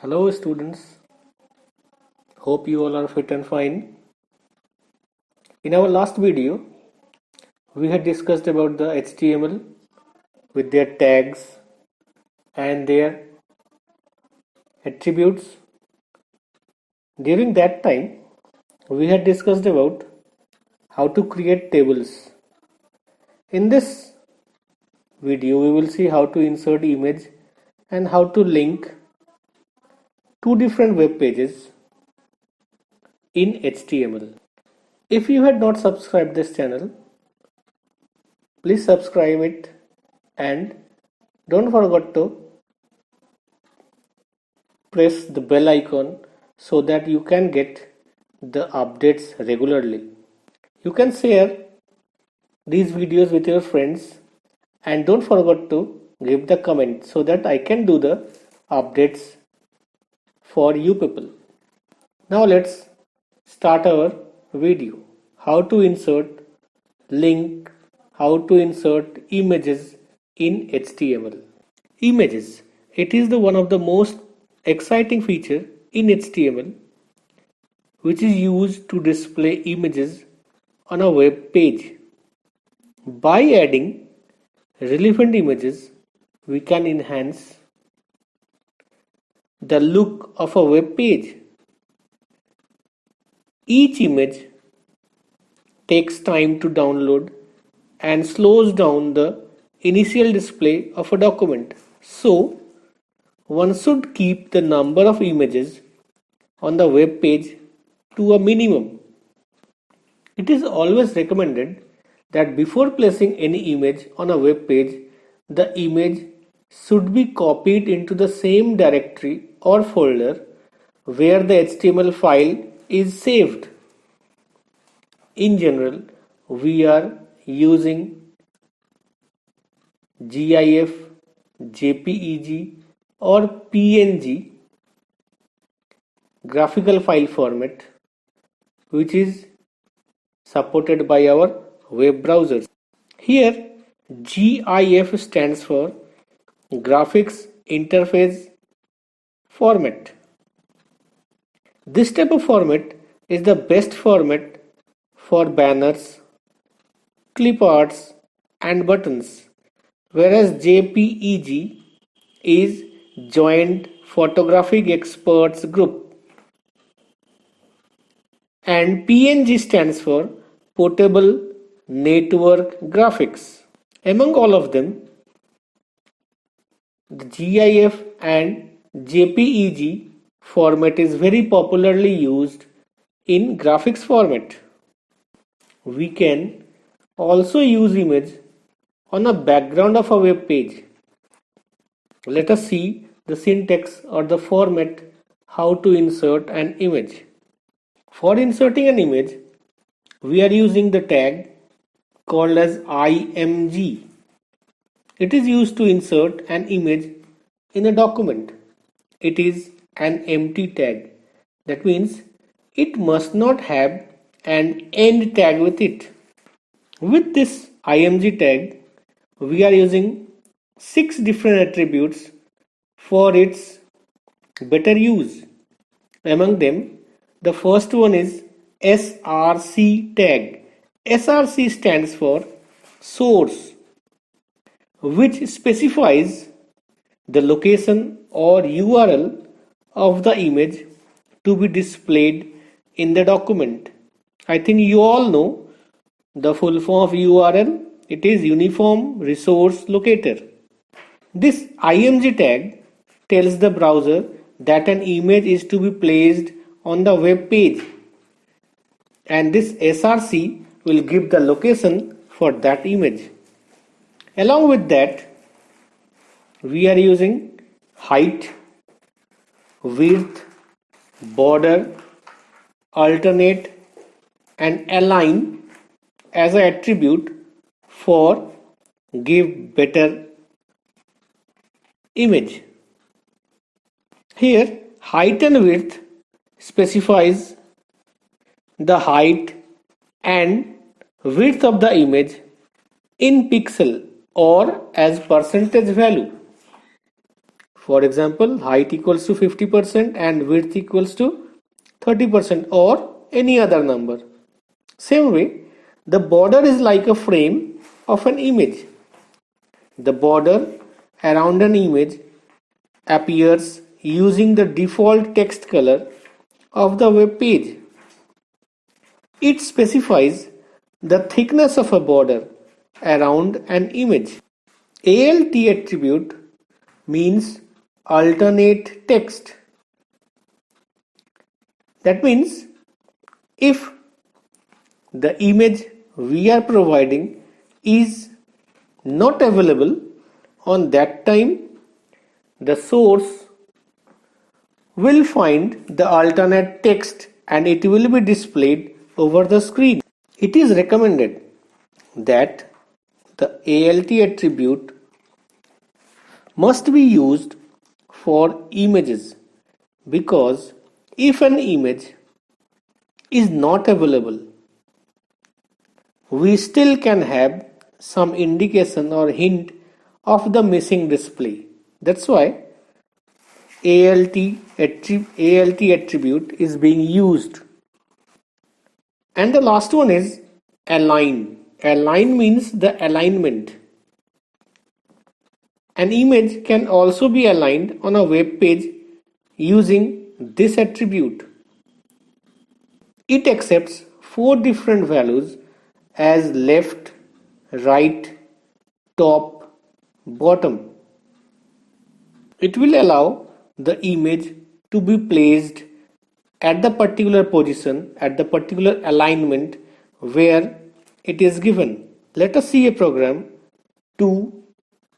Hello students, hope you all are fit and fine. In our last video, we had discussed about the HTML with their tags and their attributes. During that time, we had discussed about how to create tables. In this video, we will see how to insert image and how to link two different web pages in HTML. If you had not subscribed this channel, please subscribe it and don't forget to press the bell icon so that you can get the updates regularly. You can share these videos with your friends and don't forget to give the comment so that I can do the updates for you people. Now let's start our video. How to insert link, how to insert images in HTML. Images. It is the one of the most exciting feature in HTML which is used to display images on a web page. By adding relevant images, we can enhance the look of a web page. Each image takes time to download and slows down the initial display of a document. So, one should keep the number of images on the web page to a minimum. It is always recommended that before placing any image on a web page, the image should be copied into the same directory or folder where the HTML file is saved. In general, we are using GIF, JPEG or PNG graphical file format which is supported by our web browsers. Here GIF stands for Graphics Interface Format. This type of format is the best format for banners, clip arts and buttons, whereas JPEG is Joint Photographic Experts Group and PNG stands for Portable Network Graphics. Among all of them, the GIF and JPEG format is very popularly used in graphics format. We can also use image on a background of a web page. Let us see the syntax or the format how to insert an image. For inserting an image, we are using the tag called as img. It is used to insert an image in a document. It is an empty tag. That means it must not have an end tag with it. With this img tag, we are using 6 different attributes for its better use. Among them, the first one is src tag. Src stands for source, which specifies the location or URL of the image to be displayed in the document. I think you all know the full form of URL. It is Uniform Resource Locator. This img tag tells the browser that an image is to be placed on the web page, and this src will give the location for that image. Along with that, we are using height, width, border, alternate and align as an attribute for give better image. Here height and width specifies the height and width of the image in pixel or as percentage value. For example, height equals to 50% and width equals to 30% or any other number. Same way, the border is like a frame of an image. The border around an image appears using the default text color of the web page. It specifies the thickness of a border around an image. ALT attribute means alternate text. That means if the image we are providing is not available on that time, the source will find the alternate text and it will be displayed over the screen. It is recommended that the ALT attribute must be used for images, because if an image is not available, we still can have some indication or hint of the missing display. That's why ALT attribute is being used. And the last one is align. Align means the alignment. An image can also be aligned on a web page using this attribute. It accepts 4 different values as left, right, top, bottom. It will allow the image to be placed at the particular position, at the particular alignment where it is given. Let us see a program to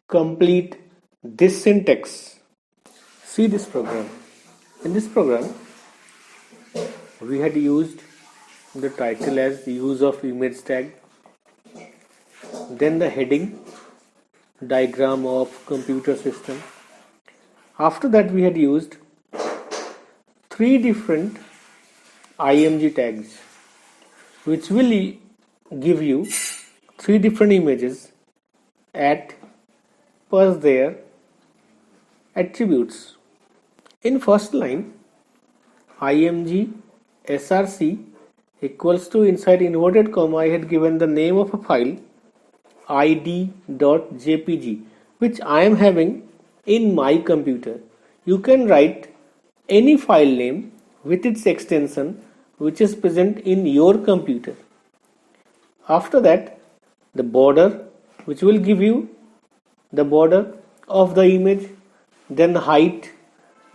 complete this syntax. See this program. In this program, we had used the title as use of image tag, then the heading, diagram of computer system. After that, we had used 3 different IMG tags, which will give you 3 different images at per their attributes. In first line, IMG src equals to, inside inverted comma I had given the name of a file id.jpg, which I am having in my computer. You can write any file name with its extension which is present in your computer. After that, the border, which will give you the border of the image, then height,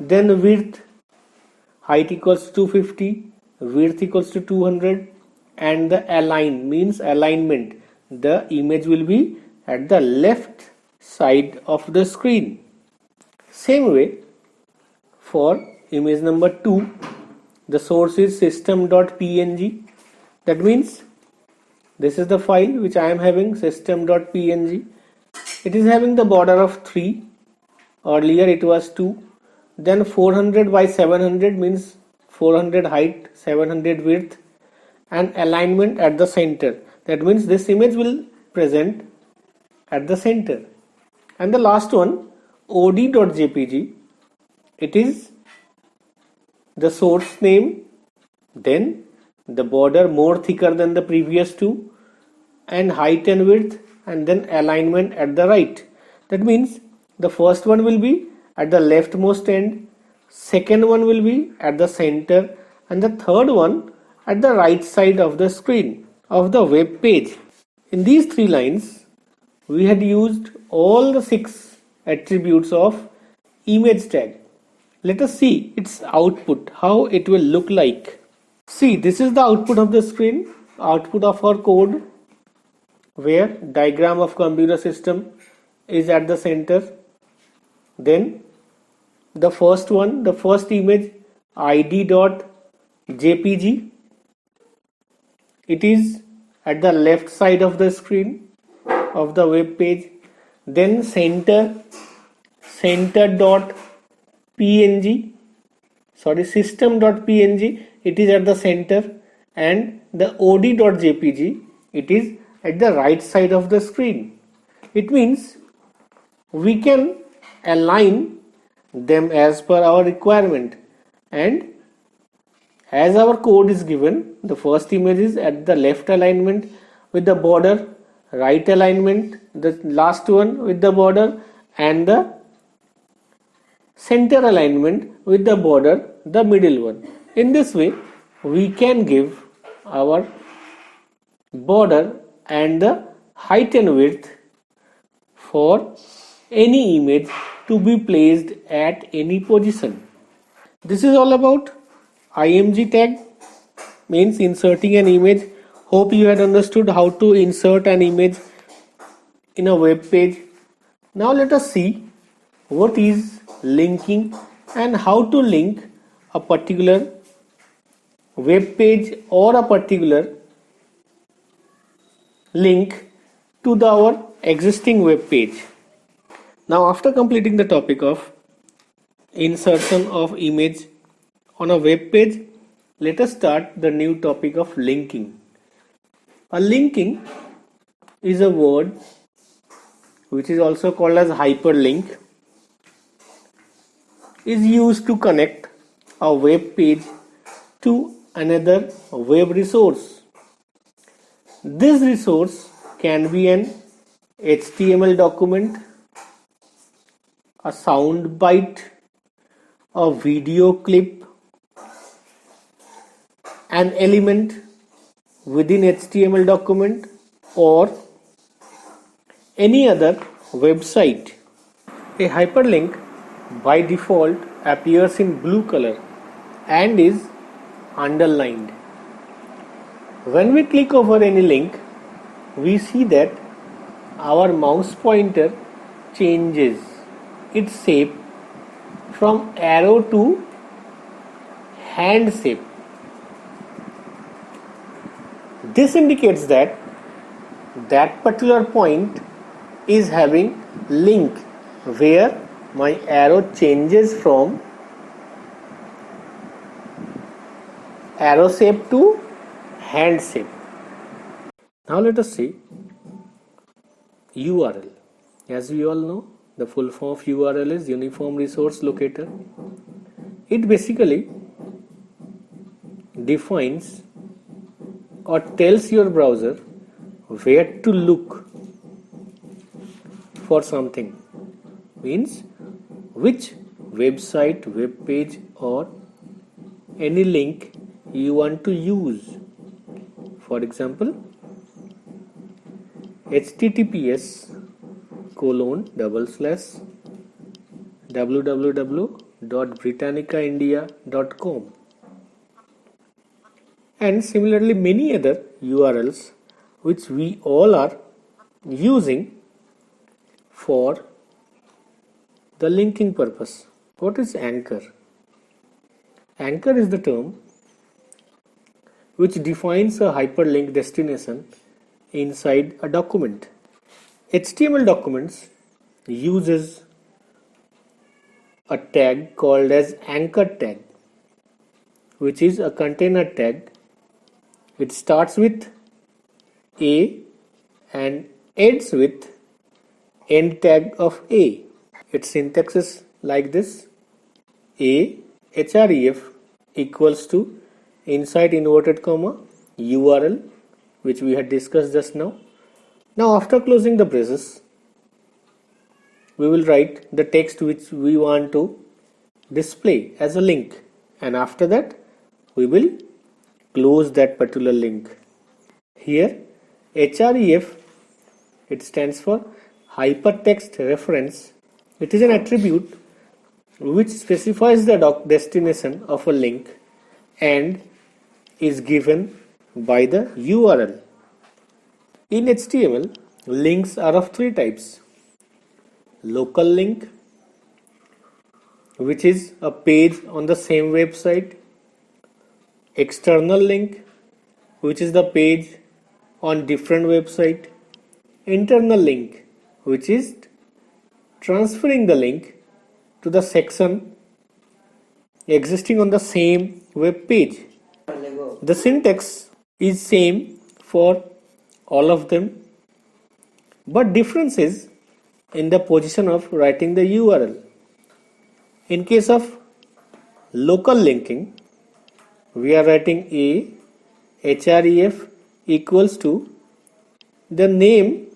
then width. Height equals to 250, width equals to 200, and the align means alignment. The image will be at the left side of the screen. Same way, for image number 2, the source is system.png. That means this is the file which I am having, system.png. It is having the border of 3. Earlier it was 2. Then 400 by 700 means 400 height, 700 width, and alignment at the center. That means this image will present at the center. And the last one, od.jpg, it is the source name, then the border more thicker than the previous 2, and height and width, and then alignment at the right. That means the first one will be at the leftmost end, second one will be at the center, and the third one at the right side of the screen of the web page. In these 3 lines, we had used all the 6 attributes of image tag. Let us see its output, how it will look like. See, this is the output of the screen, output of our code, where diagram of computer system is at the center. Then the first one, the first image, id.jpg, it is at the left side of the screen of the web page. Then center.png, system.png, it is at the center, and the od.jpg, it is at the right side of the screen. It means we can align them as per our requirement. And as our code is given, the first image is at the left alignment with the border, right alignment, the last one with the border, and the center alignment with the border, the middle one. In this way, we can give our border and the height and width for any image to be placed at any position. This is all about IMG tag, means inserting an image. Hope you had understood how to insert an image in a web page. Now let us see what is linking and how to link a particular web page or a particular link to our existing web page. Now, after completing the topic of insertion of image on a web page, let us start the new topic of linking. A linking is a word which is also called as hyperlink, is used to connect a web page to another web resource. This resource can be an HTML document, a sound bite, a video clip, an element within HTML document, or any other website. A hyperlink by default appears in blue color and is underlined. When we click over any link, we see that our mouse pointer changes its shape from arrow to hand shape. This indicates that that particular point is having link where my arrow changes from arrow shape to hand shape. Now let us see URL. As we all know, the full form of URL is Uniform Resource Locator. It basically defines or tells your browser where to look for something. Means which website, web page, or any link you want to use. For example, https://www.britannicaindia.com, and similarly many other URLs which we all are using for the linking purpose. What is anchor? Anchor is the term which defines a hyperlink destination inside a document. HTML documents uses a tag called as anchor tag, which is a container tag. It starts with A and ends with end tag of A. Its syntax is like this: A href equals to inside inverted comma URL, which we had discussed just now. Now after closing the braces, we will write the text which we want to display as a link, and after that we will close that particular link. Here href, it stands for hypertext reference. It is an attribute which specifies the destination of a link and is given by the URL. In HTML, links are of three types: local link, which is a page on the same website; external link, which is the page on different website; internal link, which is transferring the link to the section existing on the same web page. The syntax is same for all of them, but difference is in the position of writing the URL. In case of local linking, we are writing a href equals to the name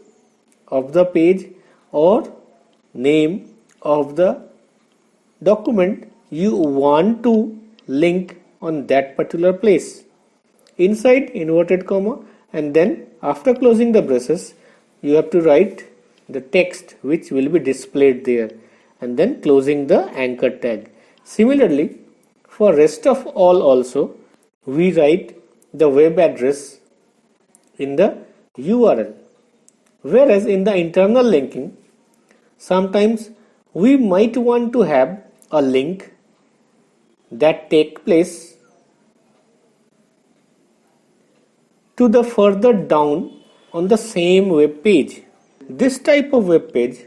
of the page or name of the document you want to link on that particular place, inside inverted comma, and then after closing the braces you have to write the text which will be displayed there, and then closing the anchor tag. Similarly, for rest of all also we write the web address in the URL. Whereas in the internal linking, sometimes we might want to have a link that take place to the further down on the same web page. This type of web page,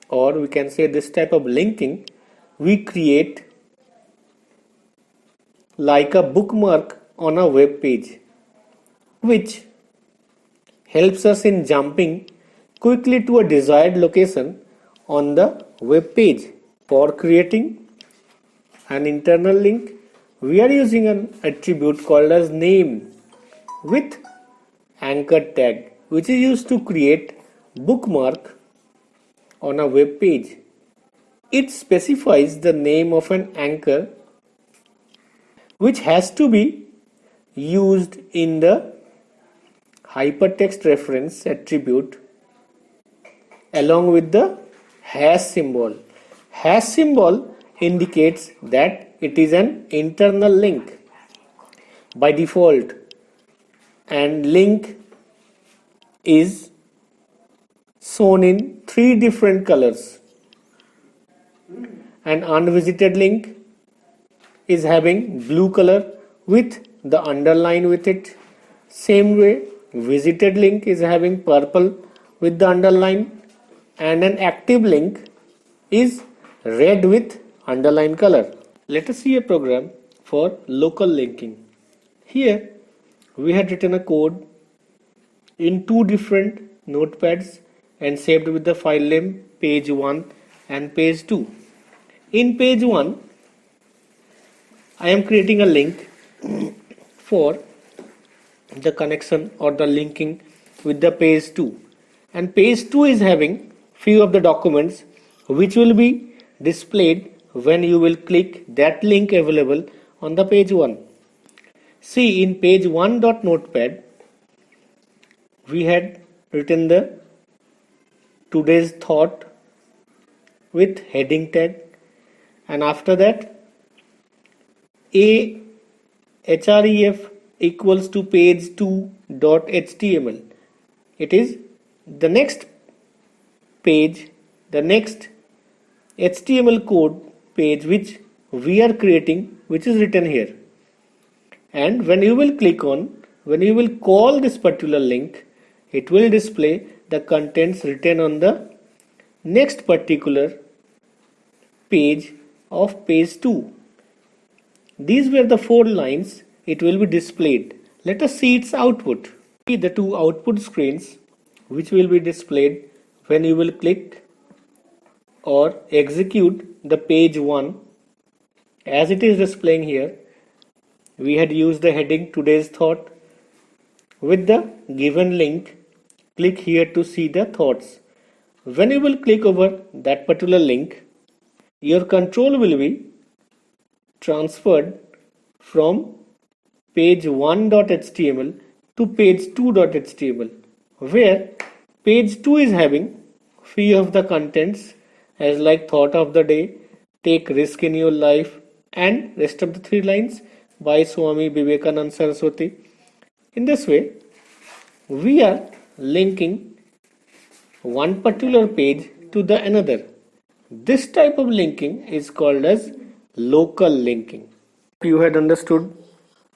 or we can say this type of linking, we create like a bookmark on a web page, which helps us in jumping quickly to a desired location on the web page. For creating an internal link, we are using an attribute called as name with anchor tag, which is used to create bookmark on a web page. It specifies the name of an anchor which has to be used in the hypertext reference attribute along with the hash symbol. Hash symbol indicates that it is an internal link by default, and link is shown in 3 different colors. An unvisited link is having blue color with the underline with it. Same way, visited link is having purple with the underline, and an active link is red with underline color. Let us see a program for local linking. Here we had written a code in 2 different notepads and saved with the file name page 1 and page 2. In page 1, I am creating a link for the connection or the linking with the page 2, and page 2 is having few of the documents which will be displayed when you will click that link available on the page 1. See, in page 1.notepad we had written the today's thought with heading tag, and after that a href equals to page 2.html. It is the next page, the next HTML code page which we are creating, which is written here. And when you will click on, when you will call this particular link, it will display the contents written on the next particular page of page 2. These were the 4 lines it will be displayed. Let us see its output. See the 2 output screens which will be displayed when you will click or execute the page 1 as it is displaying here. We had used the heading today's thought with the given link. Click here to see the thoughts. When you will click over that particular link, your control will be transferred from page 1.html to page 2.html, where page 2 is having few of the contents as like thought of the day, take risk in your life, and rest of the 3 lines by Swami Vivekananda Saraswati. In this way, we are linking one particular page to the another. This type of linking is called as local linking. You had understood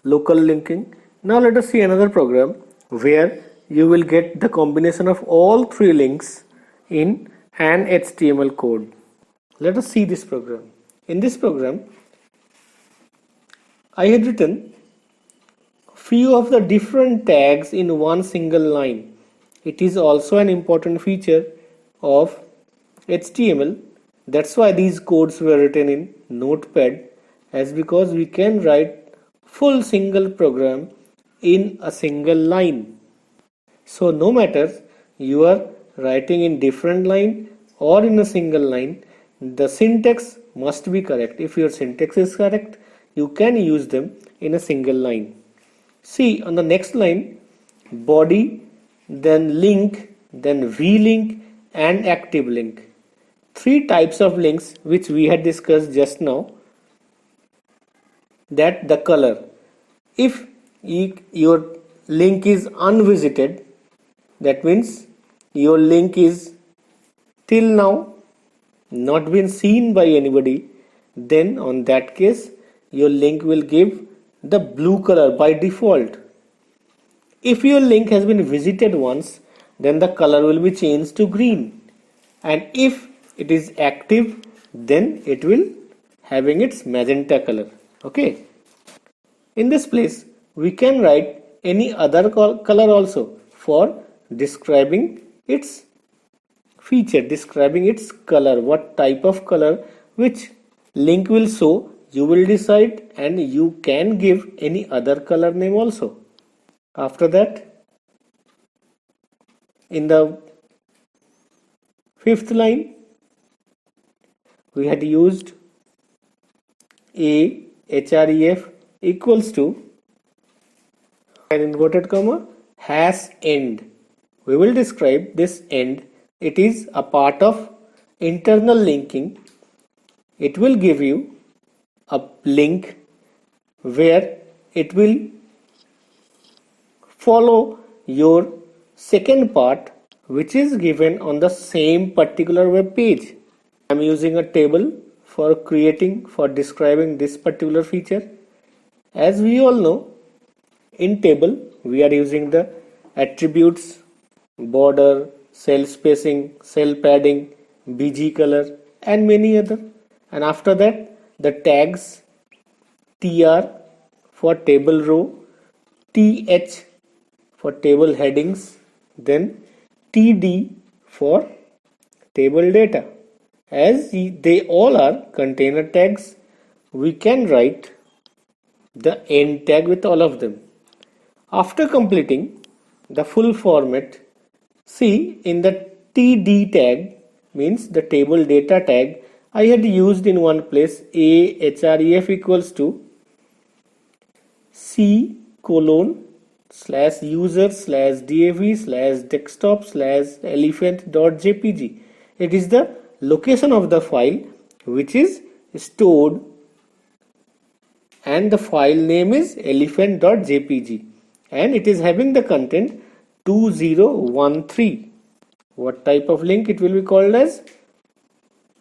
local linking. Now let us see another program where you will get the combination of all 3 links in an HTML code. Let us see this program. In this program, I had written few of the different tags in one single line. It is also an important feature of HTML That's why these codes were written in Notepad, as because we can write full single program in a single line. So no matter you are writing in different line or in a single line, the syntax must be correct. If your syntax is correct, you can use them in a single line. See on the next line, body, then link, then vlink and active link. Three types of links which we had discussed just now. That the color. If your link is unvisited, that means your link is till now not been seen by anybody, then on that case your link will give the blue color by default. If your link has been visited once, then the color will be changed to green, and if it is active, then it will having its magenta color. Okay, in this place we can write any other color also for describing its feature, describing its color, what type of color which link will show, you will decide, and you can give any other color name also. After that, in the fifth line, we had used a href equals to an inverted comma hash end. We will describe this end. It is a part of internal linking. It will give you a link where it will follow your second part, which is given on the same particular web page. I am using a table for describing this particular feature. As we all know, in table we are using the attributes, border, cell spacing, cell padding, bg color and many other. And after that the tags tr for table row, th for table headings, then td for table data. As they all are container tags, we can write the end tag with all of them. After completing the full format, see in the td tag, means the table data tag, I had used in one place a href equals to c colon slash user slash dav slash desktop slash elephant.jpg. It is the location of the file which is stored, and the file name is elephant.jpg, and it is having the content 2013. What type of link it will be called as?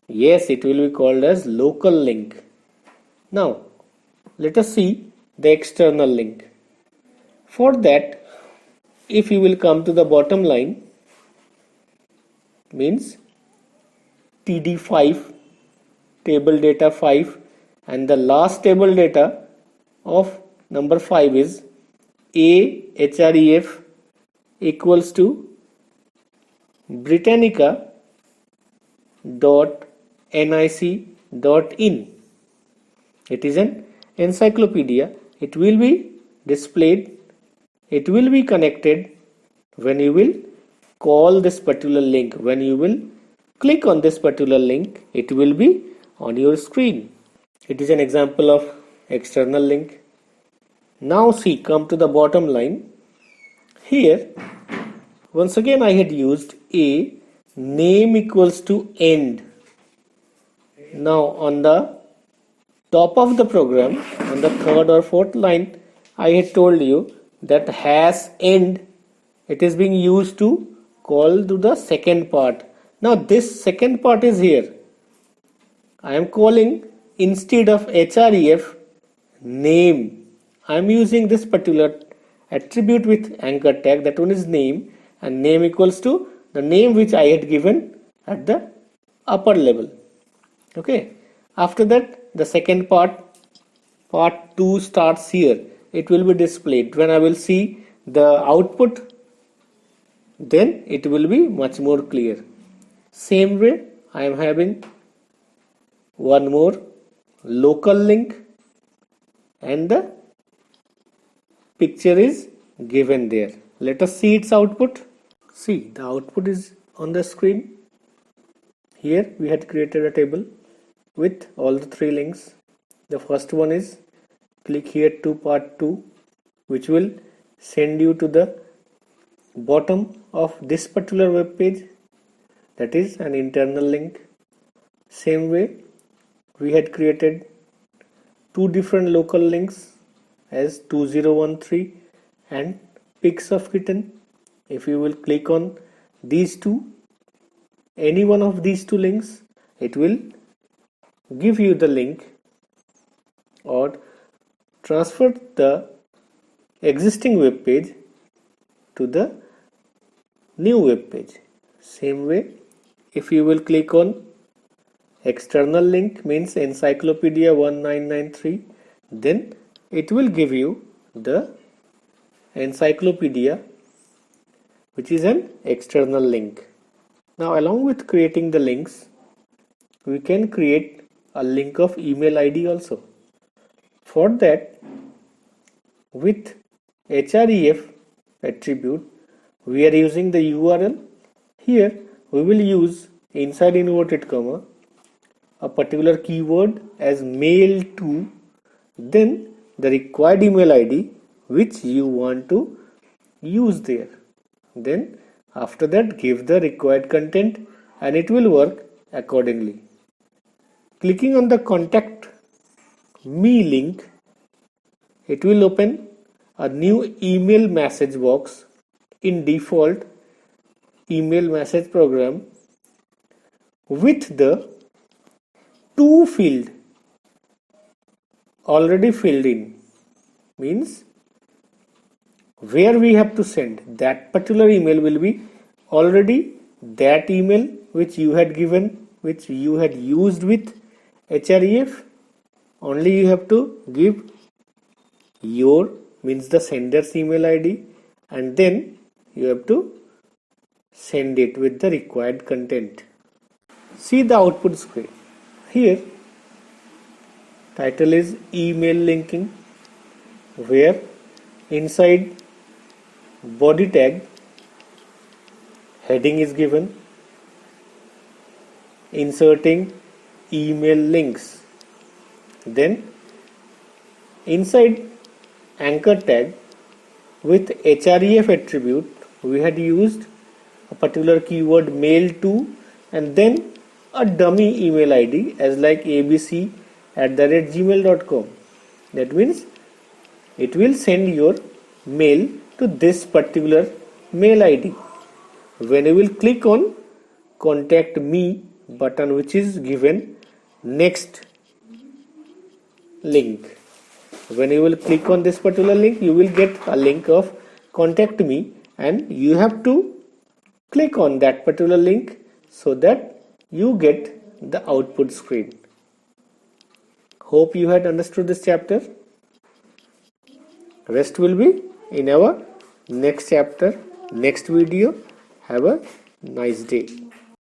Yes, it will be called as local link. Now let us see the external link. For that, if you will come to the bottom line, means td5 table data 5, and the last table data of number 5 is a href equals to britannica dot nic dot in. It is an encyclopedia. It will be displayed, it will be connected when you will call this particular link. When you will click on this particular link, it will be on your screen. It is an example of external link. Now see, come to the bottom line. Here once again I had used a name equals to end. Now on the top of the program, on the third or fourth line, I had told you that hash end, it is being used to call to the second part. Now this second part is here. I am calling, instead of href, name. I am using this particular attribute with anchor tag, that one is name, and name equals to the name which I had given at the upper level. Okay, after that the second part 2 starts here. It will be displayed. When I will see the output, then it will be much more clear. Same way I am having one more local link, and the picture is given there. Let us see its output. See, the output is on the screen. Here we had created a table with all the three links. The first one is click here to part 2, which will send you to the bottom of this particular web page. That is an internal link. Same way we had created two different local links as 2013 and pics of kitten. If you will click on these two, any one of these two links, it will give you the link or transfer the existing web page to the new web page. Same way, if you will click on external link, means encyclopedia 1993, then it will give you the encyclopedia, which is an external link. Now, along with creating the links, we can create a link of email ID also. For that, with href attribute, we are using the URL. Here we will use inside inverted comma a particular keyword as mail to, then the required email ID which you want to use there. Then after that, give the required content and it will work accordingly. Clicking on the contact me link, it will open a new email message box in default email message program with the to field already filled in, means where we have to send that particular email will be already that email which you had given, which you had used with href. Only you have to give your, means the sender's email ID, and then you have to send it with the required content. See the output screen. Here title is email linking, where inside body tag heading is given inserting email links. Then inside anchor tag with href attribute, we had used a particular keyword mail to and then a dummy email ID as like abc@gmail.com. That means it will send your mail to this particular mail ID. When you will click on contact me button, which is given next link, when you will click on this particular link, you will get a link of contact me, and you have to click on that particular link so that you get the output screen. Hope you had understood this chapter. Rest will be in our next chapter, next video. Have a nice day.